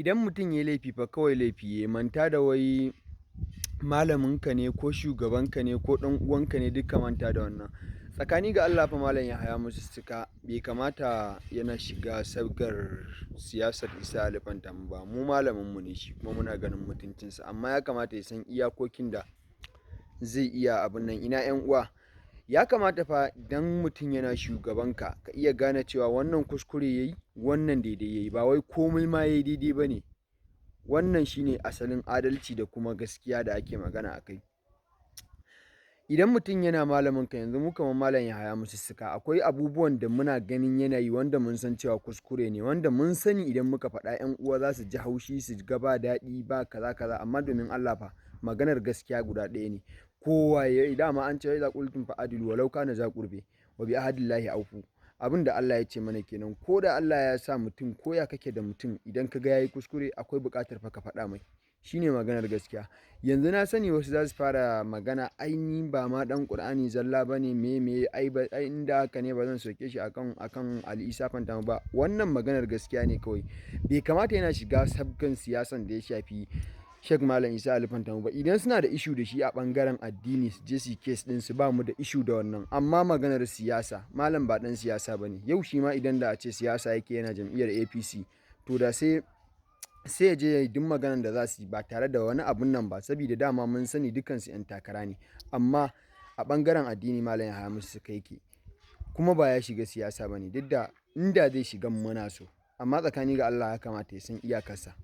Idan mutum ya yi laifi fa kawai laifi ya manta da wai malaminka ne ko shugabanka ne ko ɗan uwanka ne duka manta da wannan. Tsakani ga Allah fa Malam Yahaya Masussuka bai kamata yana shiga sabgar siyasar Isa Ali Fantami ba. Mu malaminmu ne shi kuma muna ganin mutuncinsa amma ya kamata ya san iyakokin da zai iya abun nan. Ina 'yan uwa, ya kamata fa idan mutum yana shugabanka ka iya gane cewa wannan kuskure ya yi, wannan daidai ya yi, ba wai komai ma ya yi daidai ba ne. Wannan shine asalin adalci da kuma gaskiya da ake magana a kai. Idan mutum yana malaminka yanzu mu kamar Malam Yahaya Masussuka akwai abubuwan da muna ganin yana yi wanda mun san cewa kuskure ne, wanda mun sani idan muka faɗa 'yan uwa za su ji haushi su ga ba daɗi ba kaza kaza, amma domin Allah fa maganar gaskiya guda ɗaya ne. Kowa ya yi dama an ce wai idza qultum fa'adilu walau kana za qurbi wa bi ahdillahi awfu. Abin da Allah ya ce mana kenan, ko da Allah ya sa mutum ko ya kake da mutum idan ka ga ya yi kuskure akwai buƙatar fa ka faɗa mai. Shi ne maganar gaskiya. Yanzu na sani wasu za su fara magana ai ni ba ma ɗan Ƙur'ani zalla ba ne me ai inda haka ne ba zan soke shi akan Ali Isa Fantami ba. Wannan maganar gaskiya ne kawai. Bai kamata yana shiga sabgan siyasan da ya shafi Sheikh Malam Isa Ali Fantami ba. Idan suna da ishu da shi a ɓangaren addini su je su case ɗin su, ba mu da ishu da wannan. Amma maganar siyasa, Malam ba ɗan siyasa ba ne. Yau shi ma idan da a ce siyasa yake yana jam'iyyar APC to da sai ya je ya yi duk maganar da za su yi ba tare da wani abun nan ba, saboda dama mun sani dukansu 'yan takara ne. Amma a ɓangaren addini Malam Yahaya Masussuka yake kuma ba ya shiga siyasa ba ne, duk da inda zai shiga muna so. Amma tsakani ga Allah ya kamata ya san iyakarsa.